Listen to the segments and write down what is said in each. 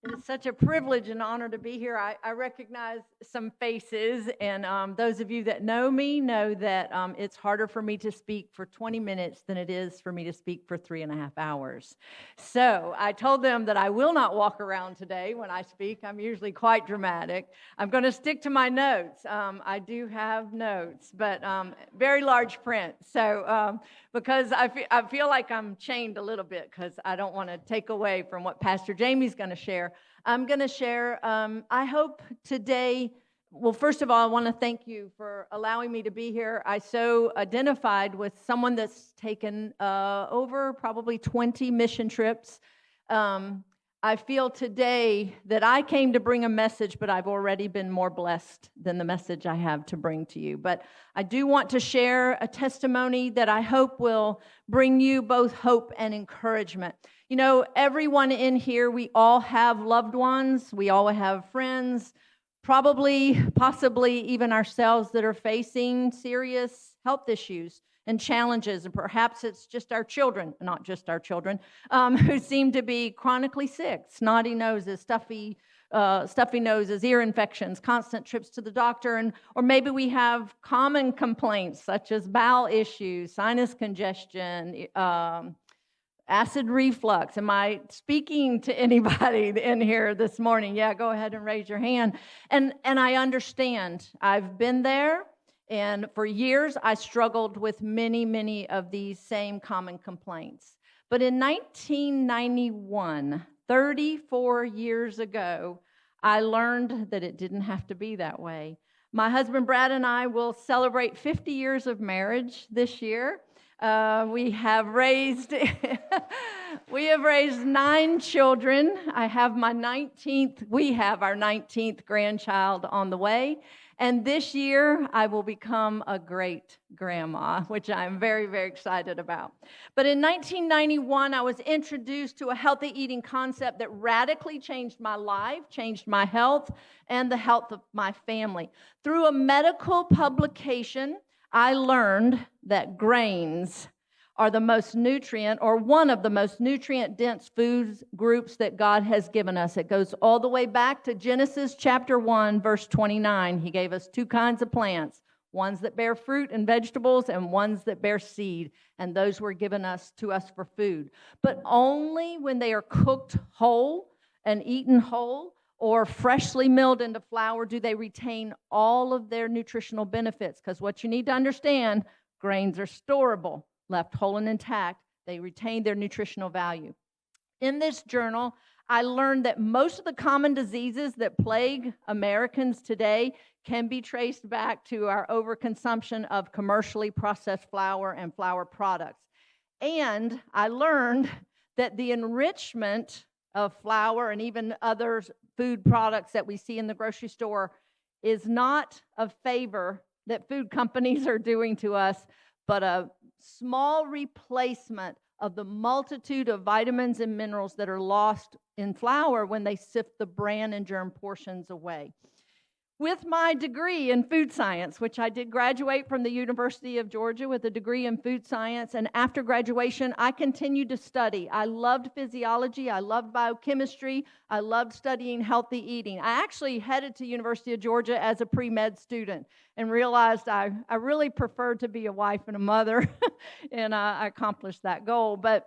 It is such a privilege and honor to be here. I recognize some faces, and those of you that know me know that it's harder for me to speak for 20 minutes than it is for me to speak for 3.5 hours. So I told them that I will not walk around today when I speak. I'm usually quite dramatic. I'm going to stick to my notes. I do have notes, but very large print. So because I feel like I'm chained a little bit because I don't want to take away from what Pastor Jamie's going to share. I'm going to share, I hope today, well, first of all, I want to thank you for allowing me to be here. I so identified with someone that's taken over probably 20 mission trips. I feel today that I came to bring a message, but I've already been more blessed than the message I have to bring to you. But I do want to share a testimony that I hope will bring you both hope and encouragement. You know, everyone in here, we all have loved ones. We all have friends, probably, possibly even ourselves that are facing serious health issues and challenges, and perhaps it's just our children, not just our children, who seem to be chronically sick, snotty noses, stuffy noses, ear infections, constant trips to the doctor, or maybe we have common complaints such as bowel issues, sinus congestion, acid reflux. Am I speaking to anybody in here this morning? Yeah, go ahead and raise your hand. And I understand. I've been there. And for years, I struggled with many of these same common complaints. But in 1991, 34 years ago, I learned that it didn't have to be that way. My husband Brad and I will celebrate 50 years of marriage this year. We have raised 9 children. We have our 19th grandchild on the way. And this year, I will become a great grandma, which I'm very excited about. But in 1991, I was introduced to a healthy eating concept that radically changed my life, changed my health, and the health of my family. Through a medical publication, I learned that grains are the most nutrient, or one of the most nutrient-dense food groups that God has given us. It goes all the way back to Genesis chapter 1, verse 29. He gave us 2 kinds of plants, ones that bear fruit and vegetables and ones that bear seed, and those were given to us for food. But only when they are cooked whole and eaten whole or freshly milled into flour do they retain all of their nutritional benefits. Because what you need to understand, grains are storable. Left whole and intact, they retain their nutritional value. In this journal, I learned that most of the common diseases that plague Americans today can be traced back to our overconsumption of commercially processed flour and flour products. And I learned that the enrichment of flour and even other food products that we see in the grocery store is not a favor that food companies are doing to us, but a small replacement of the multitude of vitamins and minerals that are lost in flour when they sift the bran and germ portions away. With my degree in food science, which I did graduate from the University of Georgia with a degree in food science, and after graduation, I continued to study. I loved physiology, I loved biochemistry, I loved studying healthy eating. I actually headed to University of Georgia as a pre-med student and realized I really preferred to be a wife and a mother, and I accomplished that goal. But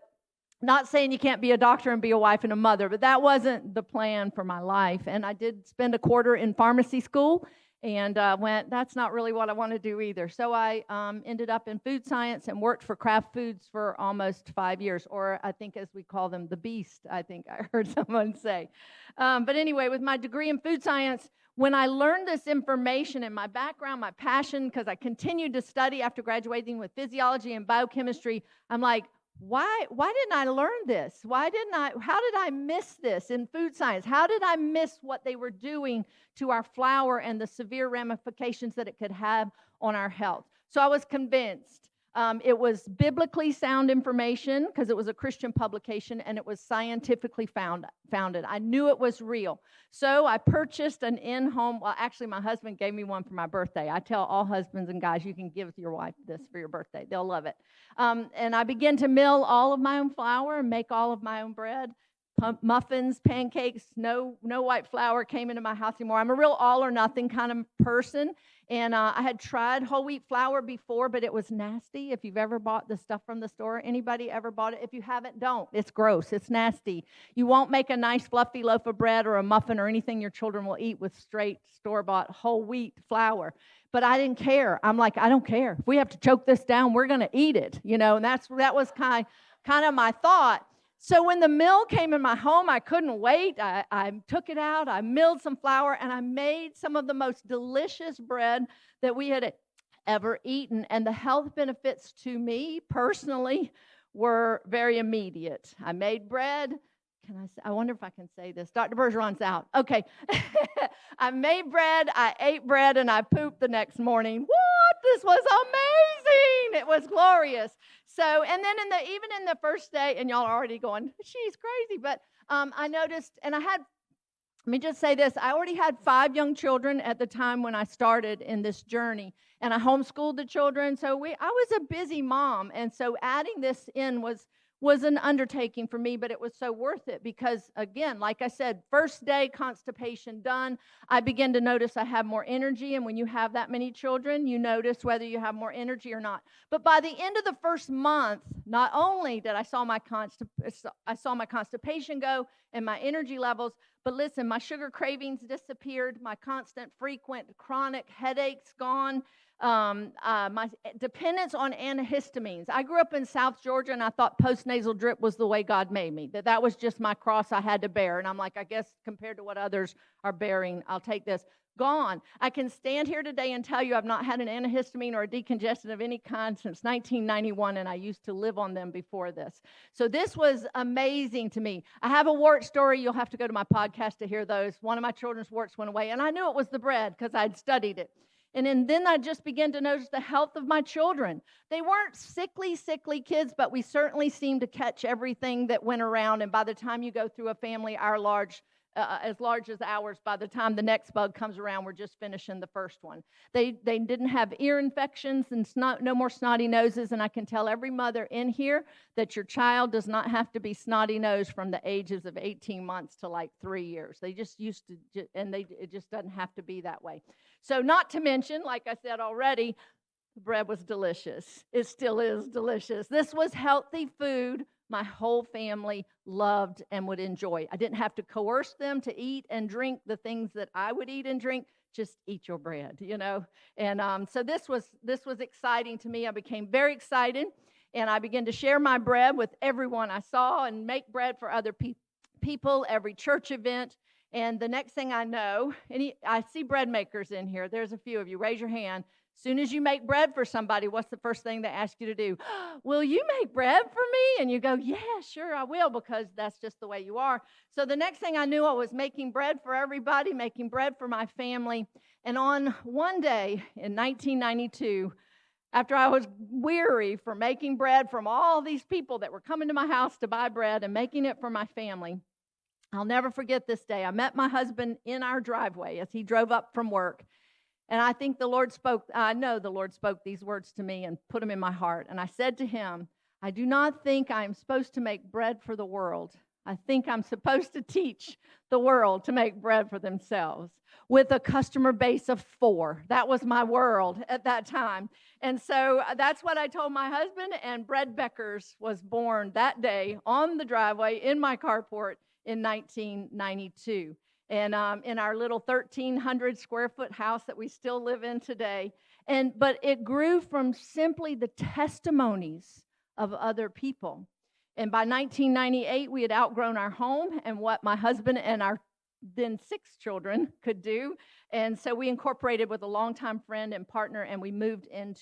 not saying you can't be a doctor and be a wife and a mother, but that wasn't the plan for my life. And I did spend a quarter in pharmacy school and went, that's not really what I want to do either. So I ended up in food science and worked for Kraft Foods for almost 5 years, or I think as we call them, the Beast, I think I heard someone say. But anyway, with my degree in food science, when I learned this information and my background, my passion, because I continued to study after graduating with physiology and biochemistry, I'm like, why didn't I learn this? How did I miss this in food science? How did I miss what they were doing to our flour and the severe ramifications that it could have on our health? So I was convinced. It was biblically sound information because it was a Christian publication and it was scientifically founded. I knew it was real. So I purchased an in-home, well, actually my husband gave me one for my birthday. I tell all husbands and guys, you can give your wife this for your birthday. They'll love it. And I began to mill all of my own flour and make all of my own bread. muffins, pancakes, no white flour came into my house anymore. I'm a real all or nothing kind of person. And I had tried whole wheat flour before, but it was nasty. If you've ever bought the stuff from the store, anybody ever bought it? If you haven't, don't. It's gross. It's nasty. You won't make a nice fluffy loaf of bread or a muffin or anything your children will eat with straight store-bought whole wheat flour. But I didn't care. I'm like, I don't care. If we have to choke this down, we're going to eat it, And that was kind of my thought. So when the mill came in my home, I couldn't wait. I took it out, I milled some flour, and I made some of the most delicious bread that we had ever eaten. And the health benefits to me personally were very immediate. I made bread. I wonder if I can say this. Dr. Bergeron's out. Okay. I made bread, I ate bread, and I pooped the next morning. What? This was amazing. It was glorious. So, and then even in the first day, and y'all are already going, she's crazy, but I noticed, and let me just say this, I already had 5 young children at the time when I started in this journey, and I homeschooled the children, so I was a busy mom, and so adding this in was an undertaking for me, but it was so worth it because, again, like I said, first day constipation done, I began to notice I have more energy, and when you have that many children, you notice whether you have more energy or not. But by the end of the first month, not only did I saw my constipation go and my energy levels, but listen, my sugar cravings disappeared, my constant, frequent, chronic headaches gone, my dependence on antihistamines. I grew up in South Georgia, and I thought postnasal drip was the way God made me, that was just my cross I had to bear. And I'm like, I guess compared to what others are bearing, I'll take this. Gone. I can stand here today and tell you I've not had an antihistamine or a decongestant of any kind since 1991, and I used to live on them before this. So this was amazing to me. I have a wart story. You'll have to go to my podcast to hear those. One of my children's warts went away, and I knew it was the bread because I'd studied it. And then I just began to notice the health of my children. They weren't sickly kids, but we certainly seemed to catch everything that went around. And by the time you go through a family as large as ours, by the time the next bug comes around, we're just finishing the first one. They didn't have ear infections and no more snotty noses. And I can tell every mother in here that your child does not have to be snotty nosed from the ages of 18 months to like 3 years. They just used to, it just doesn't have to be that way. So not to mention, like I said already, the bread was delicious. It still is delicious. This was healthy food my whole family loved and would enjoy. I didn't have to coerce them to eat and drink the things that I would eat and drink. Just eat your bread, And so this was exciting to me. I became very excited, and I began to share my bread with everyone I saw and make bread for other people, every church event. And the next thing I know, I see bread makers in here. There's a few of you. Raise your hand. As soon as you make bread for somebody, what's the first thing they ask you to do? Will you make bread for me? And you go, yeah, sure, I will, because that's just the way you are. So the next thing I knew, I was making bread for everybody, making bread for my family. And on one day in 1992, after I was weary for making bread from all these people that were coming to my house to buy bread and making it for my family, I'll never forget this day. I met my husband in our driveway as he drove up from work. And I know the Lord spoke these words to me and put them in my heart. And I said to him, I do not think I'm supposed to make bread for the world. I think I'm supposed to teach the world to make bread for themselves with a customer base of 4. That was my world at that time. And so that's what I told my husband, and Bread Becker's was born that day on the driveway in my carport in 1992. And in our little 1,300 square foot house that we still live in today. But it grew from simply the testimonies of other people. And by 1998, we had outgrown our home and what my husband and our then 6 children could do. And so we incorporated with a longtime friend and partner, and we moved and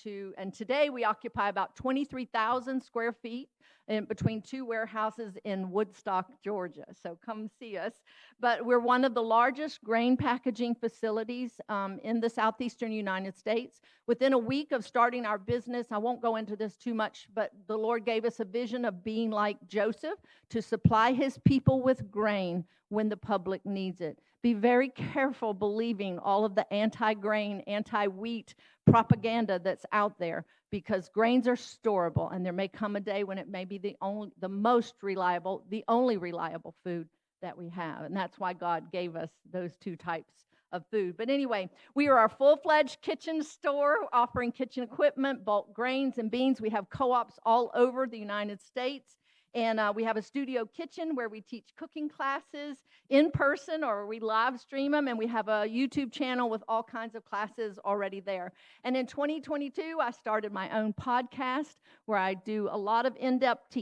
today we occupy about 23,000 square feet in between 2 warehouses in Woodstock, Georgia. So come see us. But we're one of the largest grain packaging facilities in the southeastern United States. Within a week of starting our business, I won't go into this too much, but the Lord gave us a vision of being like Joseph to supply his people with grain when the public needs it. Be very careful believing all of the anti-grain, anti-wheat propaganda that's out there, because grains are storable, and there may come a day when it may be the most reliable, the only reliable food that we have. And that's why God gave us those two types of food. But anyway, we are a full-fledged kitchen store offering kitchen equipment, bulk grains and beans. We have co-ops all over the United States. And we have a studio kitchen where we teach cooking classes in person, or we live stream them. And we have a YouTube channel with all kinds of classes already there. And in 2022, I started my own podcast where I do a lot of in-depth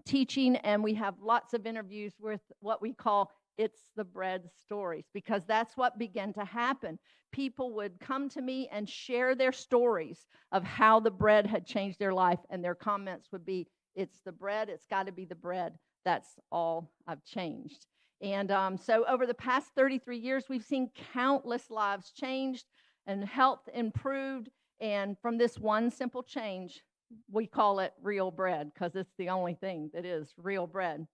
teaching. And we have lots of interviews with what we call It's the Bread stories, because that's what began to happen. People would come to me and share their stories of how the bread had changed their life. And their comments would be, it's the bread. It's got to be the bread. That's all I've changed. And so over the past 33 years, we've seen countless lives changed and health improved. And from this one simple change, we call it real bread, because it's the only thing that is real bread.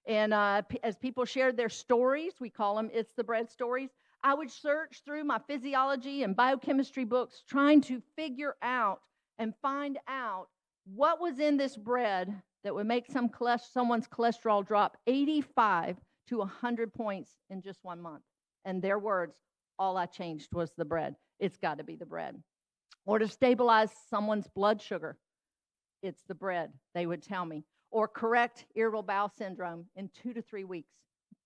And as people shared their stories, we call them It's the Bread stories. I would search through my physiology and biochemistry books, trying to figure out and find out what was in this bread that would make someone's cholesterol drop 85 to 100 points in just 1 month. And their words, all I changed was the bread. It's got to be the bread. Or to stabilize someone's blood sugar, it's the bread, they would tell me. Or correct irritable bowel syndrome in 2 to 3 weeks,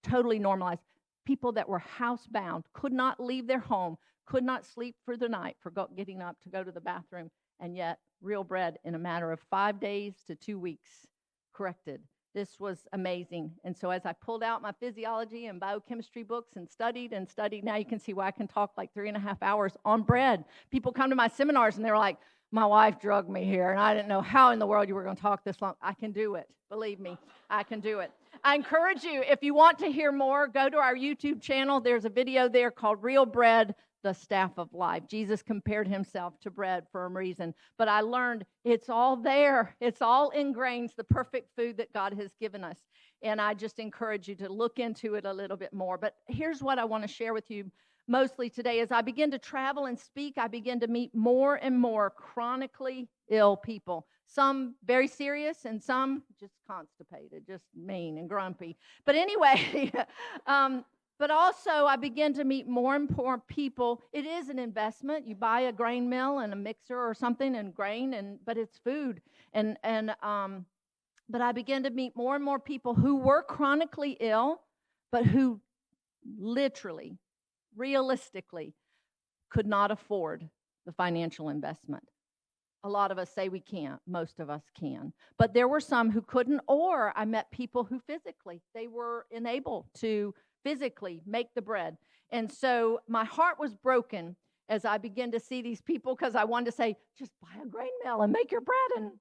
totally normalized. People that were housebound, could not leave their home, could not sleep for the night, forgot getting up to go to the bathroom, and yet real bread in a matter of 5 days to 2 weeks corrected. This was amazing. And so as I pulled out my physiology and biochemistry books and studied, now you can see why I can talk like 3.5 hours on bread. People come to my seminars and they're like, my wife drugged me here, and I didn't know how in the world you were going to talk this long. I can do it. Believe me, I can do it. I encourage you, if you want to hear more, go to our YouTube channel. There's a video there called Real Bread, the Staff of Life. Jesus compared himself to bread for a reason. But I learned it's all there. It's all in grains, the perfect food that God has given us. And I just encourage you to look into it a little bit more. But here's what I want to share with you mostly today. As I begin to travel and speak, I begin to meet more and more chronically ill people. Some very serious and some just constipated, just mean and grumpy. But anyway, but also I begin to meet more and more people. It is an investment. You buy a grain mill and a mixer or something and grain, but it's food. But I began to meet more and more people who were chronically ill, but who literally, realistically, could not afford the financial investment. A lot of us say we can't. Most of us can. But there were some who couldn't, or I met people who physically, they were unable to physically make the bread. And so my heart was broken as I began to see these people, because I wanted to say, just buy a grain mill and make your bread,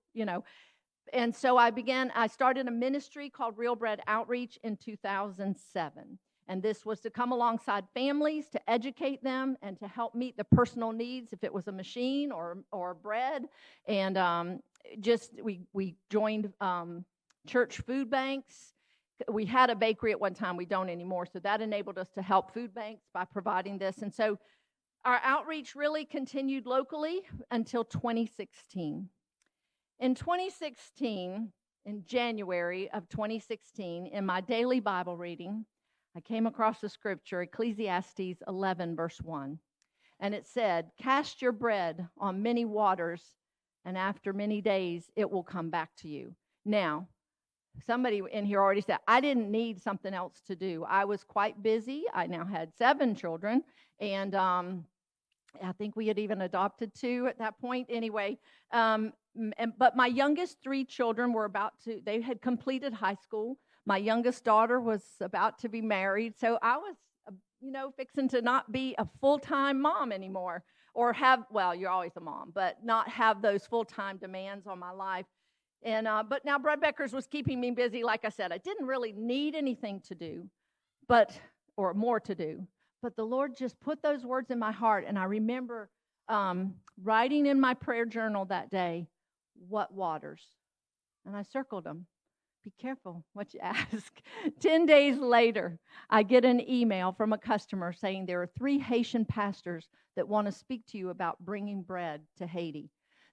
And so I started a ministry called Real Bread Outreach in 2007. And this was to come alongside families, to educate them, and to help meet the personal needs, if it was a machine or bread. And we joined church food banks. We had a bakery at one time. We don't anymore. So that enabled us to help food banks by providing this. And so our outreach really continued locally until 2016. In 2016, in January of 2016, in my daily Bible reading, I came across the scripture, Ecclesiastes 11, verse 1. And it said, cast your bread on many waters, and after many days, it will come back to you. Now, somebody in here already said, I didn't need something else to do. I was quite busy. I now had 7 children, and I think we had even adopted 2 at that point. Anyway, but my youngest 3 children they had completed high school. My youngest daughter was about to be married, so I was, fixing to not be a full-time mom anymore, or you're always a mom, but not have those full-time demands on my life. And but now Brad Becker's was keeping me busy. Like I said, I didn't really need anything to do, or more to do. But the Lord just put those words in my heart, and I remember writing in my prayer journal that day, what waters? And I circled them. Be careful what you ask. 10 days later, I get an email from a customer saying there are 3 Haitian pastors that want to speak to you about bringing bread to Haiti.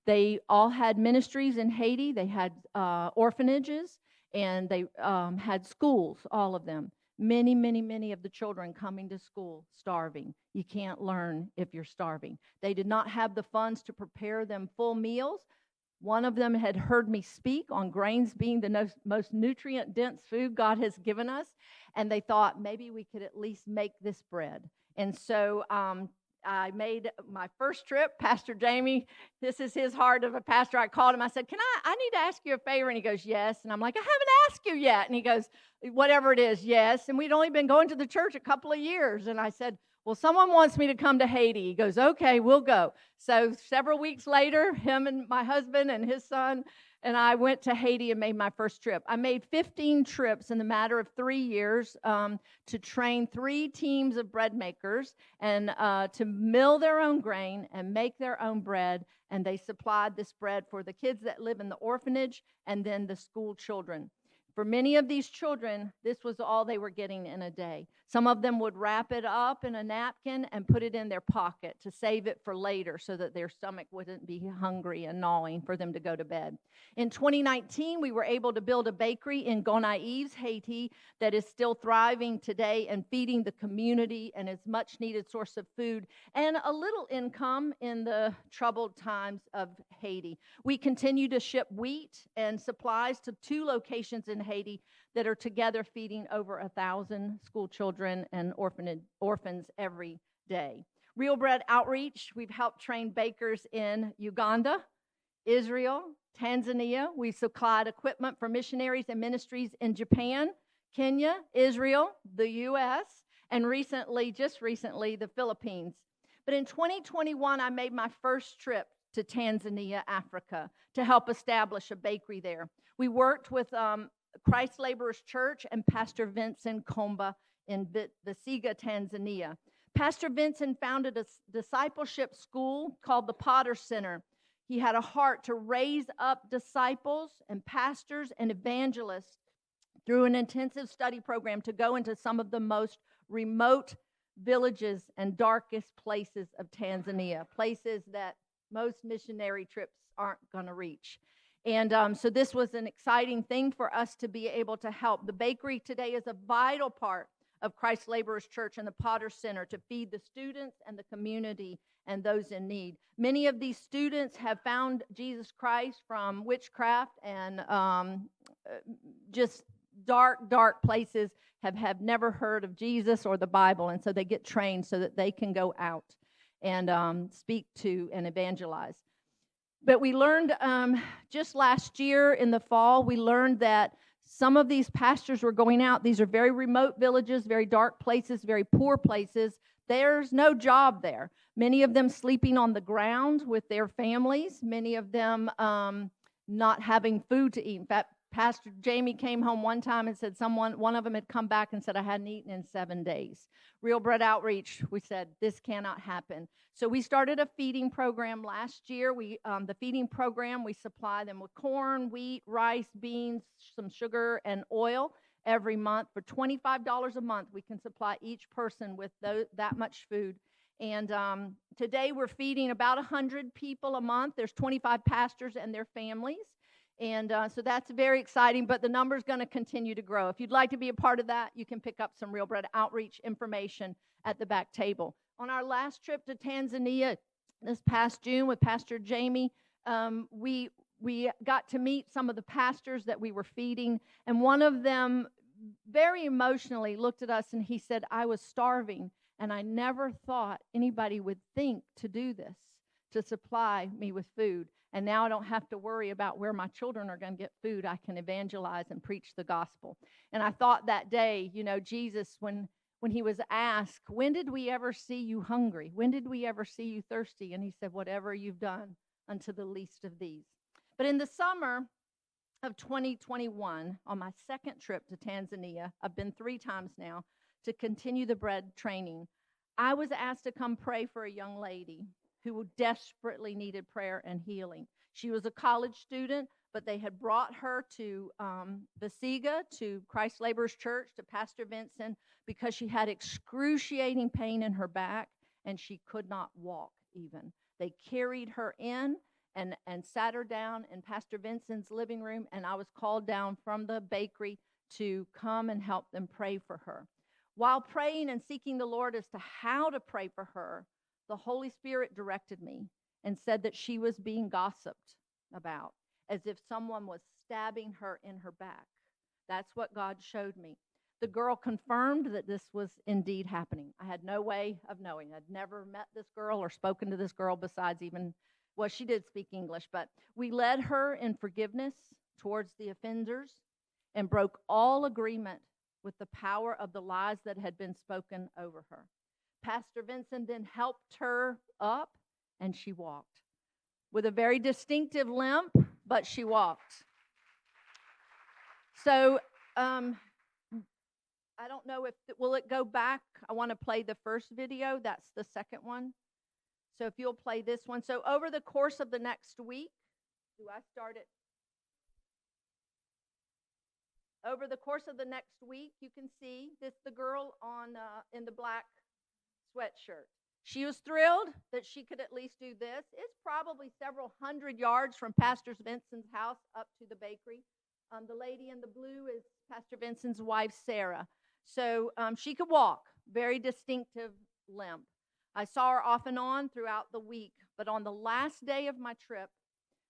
They all had ministries in Haiti. They had orphanages, and they had schools, all of them. Many, many, many of the children coming to school starving. You can't learn if you're starving. They did not have the funds to prepare them full meals. One of them had heard me speak on grains being the most nutrient-dense food God has given us, and they thought maybe we could at least make this bread. And so I made my first trip. Pastor Jamie, this is his heart of a pastor. I called him. I said, I need to ask you a favor. And he goes, yes. And I'm like, I haven't asked you yet. And he goes, whatever it is, yes. And we'd only been going to the church a couple of years. And I said, well, someone wants me to come to Haiti. He goes, okay, we'll go. So several weeks later, him and my husband and his son and I went to Haiti and made my first trip. I made 15 trips in the matter of 3 years to train 3 teams of bread makers and to mill their own grain and make their own bread. And they supplied this bread for the kids that live in the orphanage and then the school children. For many of these children, this was all they were getting in a day. Some of them would wrap it up in a napkin and put it in their pocket to save it for later so that their stomach wouldn't be hungry and gnawing for them to go to bed. In 2019, we were able to build a bakery in Gonaïves, Haiti, that is still thriving today and feeding the community and is much needed source of food and a little income in the troubled times of Haiti. We continue to ship wheat and supplies to 2 locations in Haiti that are together feeding over 1,000 school children and orphans every day. Real Bread Outreach, we've helped train bakers in Uganda, Israel, Tanzania. We've supplied equipment for missionaries and ministries in Japan, Kenya, Israel, the U.S., and just recently, the Philippines. But in 2021, I made my first trip to Tanzania, Africa, to help establish a bakery there. We worked with Christ Laborers Church and Pastor Vincent Komba in Visiga, Tanzania. Pastor Vincent founded a discipleship school called the Potter Center. He had a heart to raise up disciples and pastors and evangelists through an intensive study program to go into some of the most remote villages and darkest places of Tanzania, places that most missionary trips aren't going to reach. And so this was an exciting thing for us to be able to help. The bakery today is a vital part of Christ Laborers Church and the Potter Center to feed the students and the community and those in need. Many of these students have found Jesus Christ from witchcraft and just dark places, have never heard of Jesus or the Bible, and so they get trained so that they can go out and speak to and evangelize. But we learned just last year in the fall, we learned that some of these pastors were going out. These are very remote villages, very dark places, very poor places. There's no job there. Many of them sleeping on the ground with their families, many of them not having food to eat. In fact, Pastor Jamie came home one time and said one of them had come back and said, I hadn't eaten in 7 days. Real Bread Outreach, we said, this cannot happen. So we started a feeding program last year. The feeding program, we supply them with corn, wheat, rice, beans, some sugar, and oil every month. For $25 a month, we can supply each person with that much food. And today we're feeding about 100 people a month. There's 25 pastors and their families. And so that's very exciting, but the number's going to continue to grow. If you'd like to be a part of that, you can pick up some Real Bread Outreach information at the back table. On our last trip to Tanzania this past June with Pastor Jamie, we got to meet some of the pastors that we were feeding, and one of them very emotionally looked at us and he said, I was starving, and I never thought anybody would think to do this, to supply me with food. And now I don't have to worry about where my children are going to get food. I can evangelize and preach the gospel. And I thought that day, Jesus, when he was asked, when did we ever see you hungry? When did we ever see you thirsty? And he said, whatever you've done unto the least of these. But in the summer of 2021, on my second trip to Tanzania, I've been 3 times now to continue the bread training, I was asked to come pray for a young lady who desperately needed prayer and healing. She was a college student, but they had brought her to Besiga, to Christ Laborers Church, to Pastor Vincent, because she had excruciating pain in her back, and she could not walk even. They carried her in and sat her down in Pastor Vincent's living room, and I was called down from the bakery to come and help them pray for her. While praying and seeking the Lord as to how to pray for her, the Holy Spirit directed me and said that she was being gossiped about, as if someone was stabbing her in her back. That's what God showed me. The girl confirmed that this was indeed happening. I had no way of knowing. I'd never met this girl or spoken to this girl besides even, well, she did speak English, but we led her in forgiveness towards the offenders and broke all agreement with the power of the lies that had been spoken over her. Pastor Vincent then helped her up, and she walked with a very distinctive limp, but she walked. So, I don't know if, will it go back? I want to play the first video. That's the second one. So if you'll play this one. So over the course of the next week, do I start it? Over the course of the next week, you can see this, the girl on in the black sweatshirt. She was thrilled that she could at least do this. It's probably several hundred yards from Pastor Vincent's house up to the bakery. The lady in the blue is Pastor Vincent's wife, Sarah. So she could walk, very distinctive limp. I saw her off and on throughout the week, but on the last day of my trip,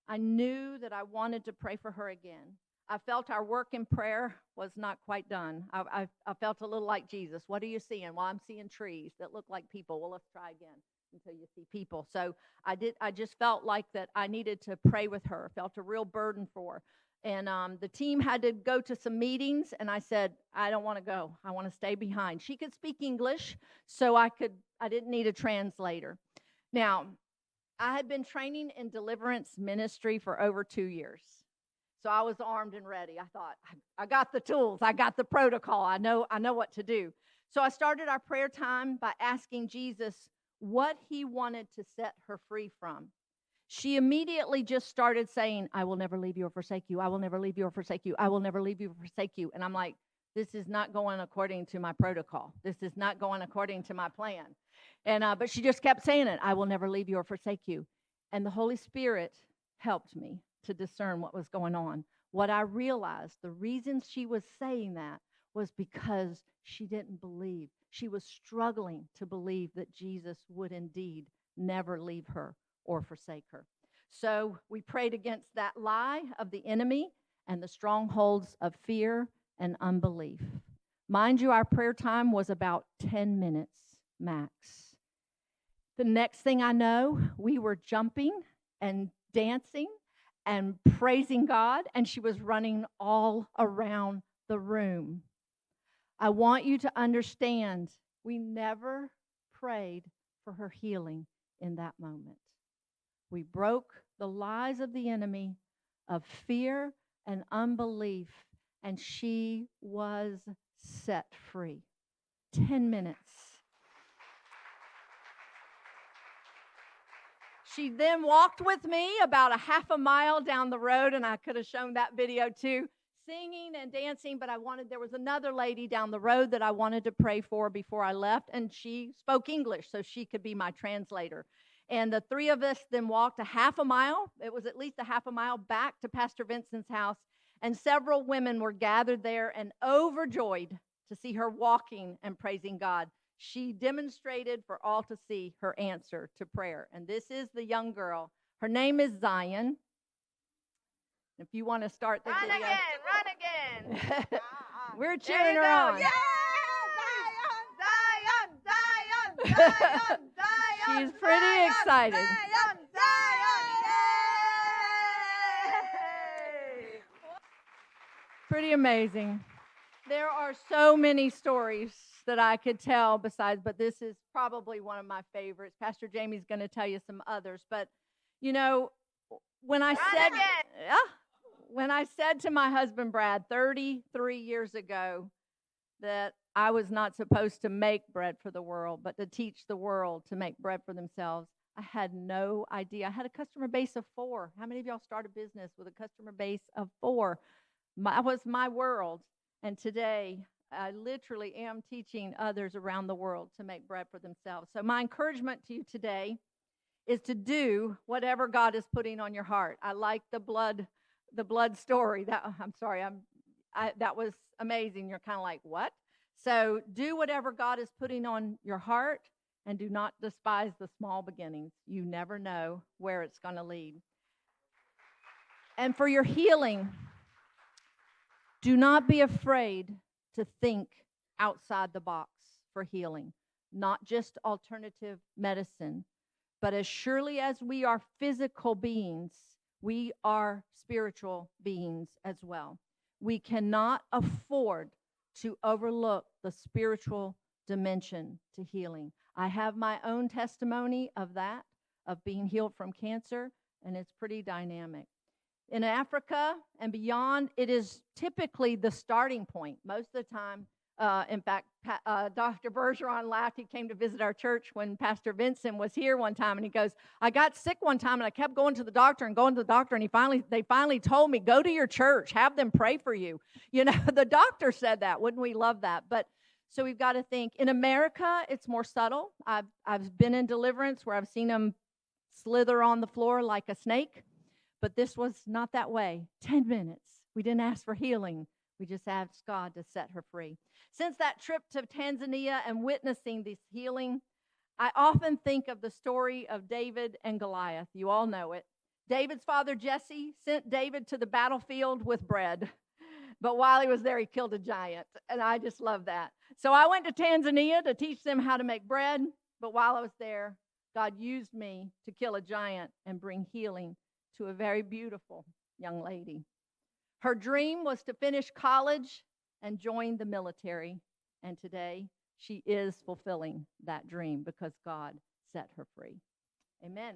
I knew that I wanted to pray for her again. I felt our work in prayer was not quite done. I felt a little like Jesus. What are you seeing? Well, I'm seeing trees that look like people. Well, let's try again until you see people. So I just felt like that I needed to pray with her. Felt a real burden for her. And the team had to go to some meetings, and I said, I don't want to go. I want to stay behind. She could speak English, so I didn't need a translator. Now, I had been training in deliverance ministry for over 2 years. So I was armed and ready. I thought, I got the tools. I got the protocol. I know what to do. So I started our prayer time by asking Jesus what he wanted to set her free from. She immediately just started saying, I will never leave you or forsake you. I will never leave you or forsake you. I will never leave you or forsake you. And I'm like, this is not going according to my protocol. This is not going according to my plan. And but she just kept saying it. I will never leave you or forsake you. And the Holy Spirit helped me to discern what was going on. What I realized, the reason she was saying that was because she didn't believe. She was struggling to believe that Jesus would indeed never leave her or forsake her. So we prayed against that lie of the enemy and the strongholds of fear and unbelief. Mind you, our prayer time was about 10 minutes max. The next thing I know, we were jumping and dancing and praising God, and she was running all around the room. I want you to understand, we never prayed for her healing in that moment. We broke the lies of the enemy of fear and unbelief, and she was set free. 10 minutes. She then walked with me about a half a mile down the road, and I could have shown that video too, singing and dancing, but there was another lady down the road that I wanted to pray for before I left, and she spoke English, so she could be my translator. And the three of us then walked a half a mile. It was at least a half a mile back to Pastor Vincent's house. And several women were gathered there and overjoyed to see her walking and praising God. She demonstrated for all to see her answer to prayer. And this is the young girl. Her name is Zion. If you want to start the video. Run again. We're cheering her on. Yeah! Zion! She's pretty excited. Zion! Yay! Pretty amazing. There are so many stories that I could tell besides, but this is probably one of my favorites. Pastor Jamie's going to tell you some others. But, you know, when I said to my husband, Brad, 33 years ago, that I was not supposed to make bread for the world, but to teach the world to make bread for themselves, I had no idea. I had a customer base of 4. How many of y'all start a business with a customer base of 4? That was my world. And today, I literally am teaching others around the world to make bread for themselves. So my encouragement to you today is to do whatever God is putting on your heart. I like the blood story. That was amazing. You're kind of like, what? So do whatever God is putting on your heart, and do not despise the small beginnings. You never know where it's going to lead. And for your healing, do not be afraid to think outside the box for healing, not just alternative medicine, but as surely as we are physical beings, we are spiritual beings as well. We cannot afford to overlook the spiritual dimension to healing. I have my own testimony of that, of being healed from cancer, and it's pretty dynamic. In Africa and beyond, it is typically the starting point. Most of the time, in fact, Dr. Bergeron laughed. He came to visit our church when Pastor Vincent was here one time, and he goes, I got sick one time, and I kept going to the doctor, and they finally told me, go to your church, have them pray for you. You know, the doctor said that. Wouldn't we love that? But so we've got to think. In America, it's more subtle. I've been in deliverance where I've seen them slither on the floor like a snake. But this was not that way. 10 minutes. We didn't ask for healing. We just asked God to set her free. Since that trip to Tanzania and witnessing this healing, I often think of the story of David and Goliath. You all know it. David's father, Jesse, sent David to the battlefield with bread. But while he was there, he killed a giant. And I just love that. So I went to Tanzania to teach them how to make bread. But while I was there, God used me to kill a giant and bring healing to a very beautiful young lady. Her dream was to finish college and join the military. And today, she is fulfilling that dream because God set her free. Amen.